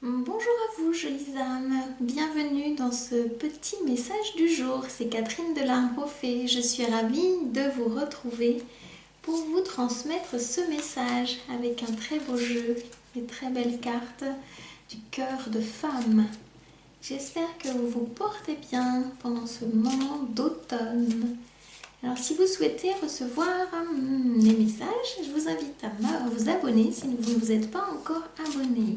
Bonjour à vous, jolies âmes. Bienvenue dans ce petit message du jour. C'est Catherine de l'Arbre aux Fées. Je suis ravie de vous retrouver pour vous transmettre ce message avec un très beau jeu, des très belles cartes du cœur de femme. J'espère que vous vous portez bien pendant ce moment d'automne. Alors, si vous souhaitez recevoir les messages, je vous invite à vous abonner si vous ne vous êtes pas encore abonné.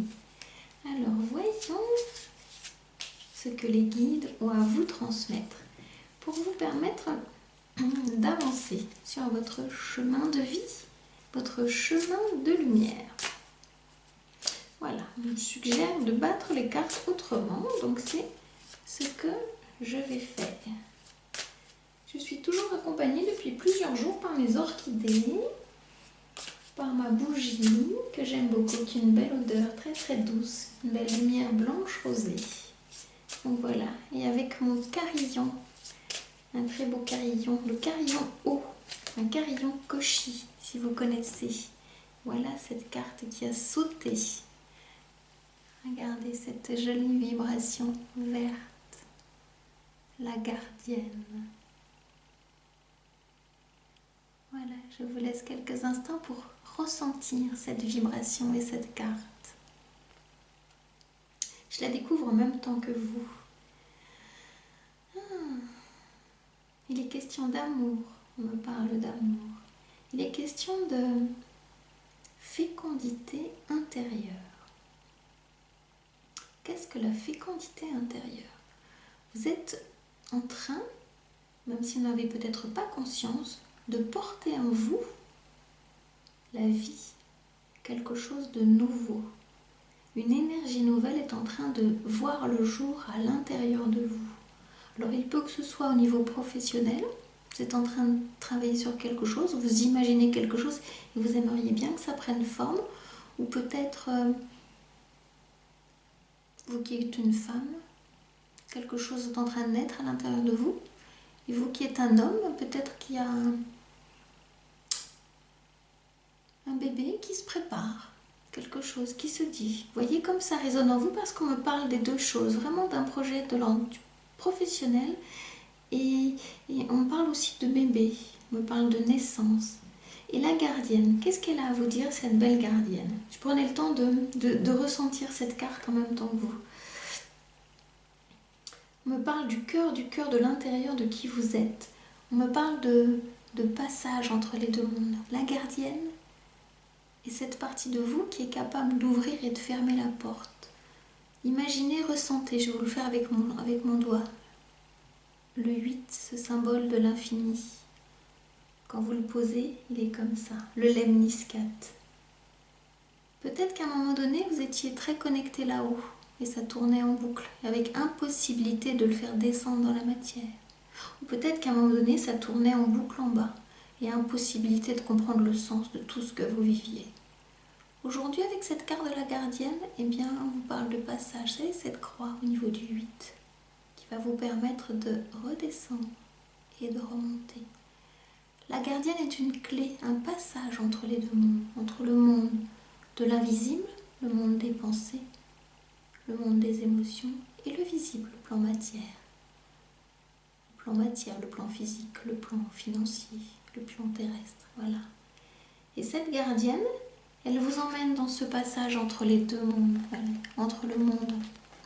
Alors, voyons ce que les guides ont à vous transmettre pour vous permettre d'avancer sur votre chemin de vie, votre chemin de lumière. Voilà, on me suggère de battre les cartes autrement, donc c'est ce que je vais faire. Je suis toujours accompagnée depuis plusieurs jours par mes orchidées, par ma bougie que j'aime beaucoup, qui a une belle odeur très très douce, une belle lumière blanche rosée. Donc voilà, et avec mon carillon, un très beau carillon, le carillon haut, un carillon Koshi, si vous connaissez. Voilà cette carte qui a sauté. Regardez cette jolie vibration verte, la gardienne. Voilà, je vous laisse quelques instants pour ressentir cette vibration et cette carte. Je la découvre en même temps que vous. Il est question d'amour, on me parle d'amour. Il est question de fécondité intérieure. Qu'est-ce que la fécondité intérieure? Vous êtes en train, même si vous n'avez peut-être pas conscience, de porter en vous la vie, quelque chose de nouveau. Une énergie nouvelle est en train de voir le jour à l'intérieur de vous. Alors il peut que ce soit au niveau professionnel, vous êtes en train de travailler sur quelque chose, vous imaginez quelque chose et vous aimeriez bien que ça prenne forme, ou peut-être vous qui êtes une femme, quelque chose est en train de naître à l'intérieur de vous, et vous qui êtes un homme, peut-être qu'il y a un bébé qui se prépare, quelque chose qui se dit. Vous voyez comme ça résonne en vous parce qu'on me parle des deux choses, vraiment d'un projet de l'ordre professionnel et on parle aussi de bébé, on me parle de naissance. Et la gardienne, qu'est-ce qu'elle a à vous dire, cette belle gardienne? Je prenais le temps de ressentir cette carte en même temps que vous. On me parle du cœur de l'intérieur de qui vous êtes. On me parle de passage entre les deux mondes. La gardienne est cette partie de vous qui est capable d'ouvrir et de fermer la porte. Imaginez, ressentez, je vais vous le faire avec mon doigt. Le 8, ce symbole de l'infini. Quand vous le posez, il est comme ça, le lemniscat. Peut-être qu'à un moment donné, vous étiez très connecté là-haut et ça tournait en boucle, avec impossibilité de le faire descendre dans la matière. Ou peut-être qu'à un moment donné, ça tournait en boucle en bas et impossibilité de comprendre le sens de tout ce que vous viviez. Aujourd'hui, avec cette carte de la gardienne, eh bien, on vous parle de passage. Vous savez, cette croix au niveau du 8 qui va vous permettre de redescendre et de remonter. La gardienne est une clé, un passage entre les deux mondes, entre le monde de l'invisible, le monde des pensées, le monde des émotions et le visible, le plan matière. Le plan matière, le plan physique, le plan financier, le plan terrestre, voilà. Et cette gardienne, elle vous emmène dans ce passage entre les deux mondes, entre le monde,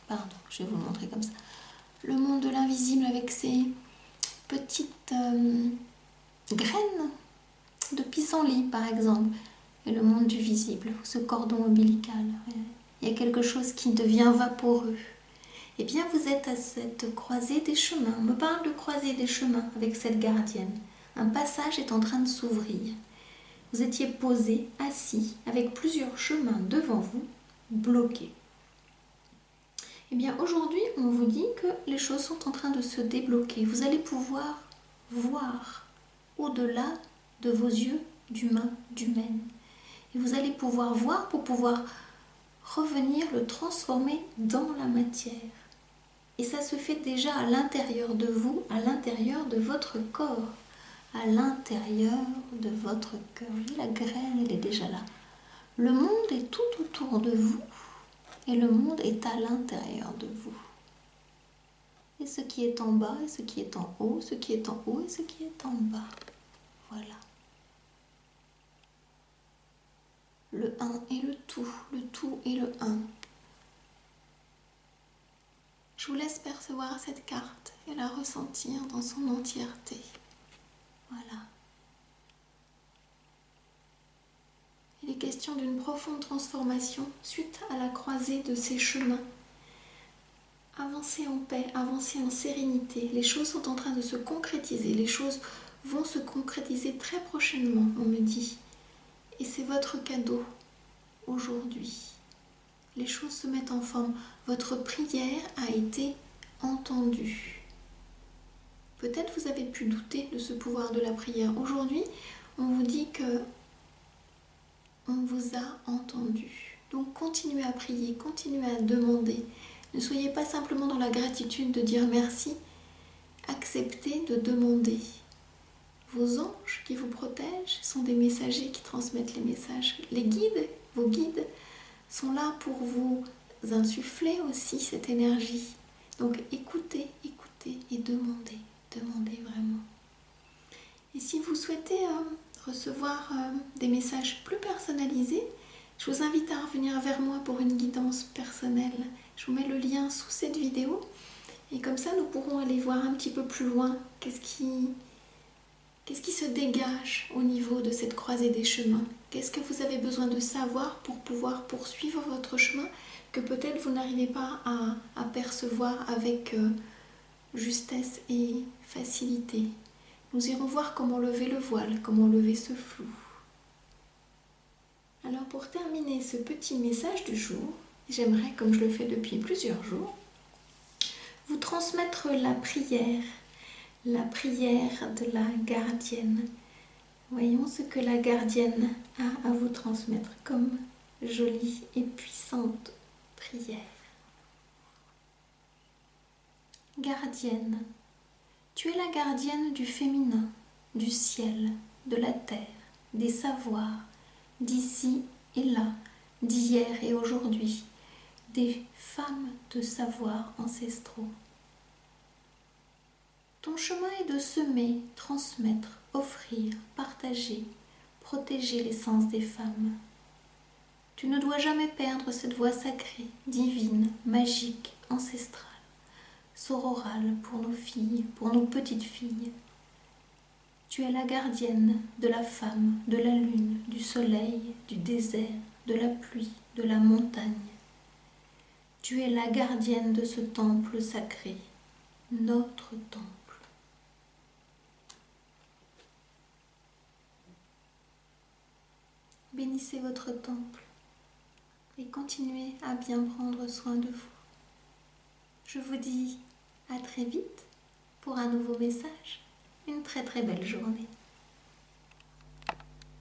pardon, je vais vous le montrer comme ça, le monde de l'invisible avec ses petites graines de pissenlit par exemple, et le monde du visible, ce cordon ombilical. Il y a quelque chose qui devient vaporeux. Eh bien, vous êtes à cette croisée des chemins. On me parle de croisée des chemins avec cette gardienne. Un passage est en train de s'ouvrir. Vous étiez posé, assis, avec plusieurs chemins devant vous, bloqués. Eh bien, aujourd'hui, on vous dit que les choses sont en train de se débloquer. Vous allez pouvoir voir au-delà de vos yeux d'humain, d'humaine. Et vous allez pouvoir voir pour pouvoir revenir le transformer dans la matière. Et ça se fait déjà à l'intérieur de vous, à l'intérieur de votre corps, à l'intérieur de votre cœur. La graine, elle est déjà là. Le monde est tout autour de vous et le monde est à l'intérieur de vous. Et ce qui est en bas et ce qui est en haut, ce qui est en haut et ce qui est en bas. Voilà. Le 1 et le tout et le 1. Je vous laisse percevoir cette carte et la ressentir dans son entièreté. Voilà. Il est question d'une profonde transformation suite à la croisée de ces chemins. Avancez en paix, avancez en sérénité. Les choses sont en train de se concrétiser. Les choses vont se concrétiser très prochainement, on me dit. Et c'est votre cadeau aujourd'hui. Les choses se mettent en forme. Votre prière a été entendue. Peut-être vous avez pu douter de ce pouvoir de la prière. Aujourd'hui, on vous dit que on vous a entendu. Donc continuez à prier, continuez à demander. Ne soyez pas simplement dans la gratitude de dire merci. Acceptez de demander. Vos anges qui vous protègent sont des messagers qui transmettent les messages. Les guides, vos guides, sont là pour vous insuffler aussi cette énergie. Donc écoutez, écoutez et demandez. Demandez vraiment. Et si vous souhaitez recevoir des messages plus personnalisés, je vous invite à revenir vers moi pour une guidance personnelle. Je vous mets le lien sous cette vidéo et comme ça nous pourrons aller voir un petit peu plus loin qu'est-ce qui se dégage au niveau de cette croisée des chemins. Qu'est-ce que vous avez besoin de savoir pour pouvoir poursuivre votre chemin que peut-être vous n'arrivez pas à percevoir avec justesse et facilité. Nous irons voir comment lever le voile, comment lever ce flou. Alors pour terminer ce petit message du jour, j'aimerais, comme je le fais depuis plusieurs jours, vous transmettre la prière de la gardienne. Voyons ce que la gardienne a à vous transmettre comme jolie et puissante prière. Gardienne, tu es la gardienne du féminin, du ciel, de la terre, des savoirs, d'ici et là, d'hier et aujourd'hui, des femmes de savoirs ancestraux. Ton chemin est de semer, transmettre, offrir, partager, protéger l'essence des femmes. Tu ne dois jamais perdre cette voix sacrée, divine, magique, ancestrale, sororale pour nos filles, pour nos petites filles. Tu es la gardienne de la femme, de la lune, du soleil, du désert, de la pluie, de la montagne. Tu es la gardienne de ce temple sacré, notre temple. Bénissez votre temple et continuez à bien prendre soin de vous. Je vous dis à très vite pour un nouveau message. Une très très belle journée.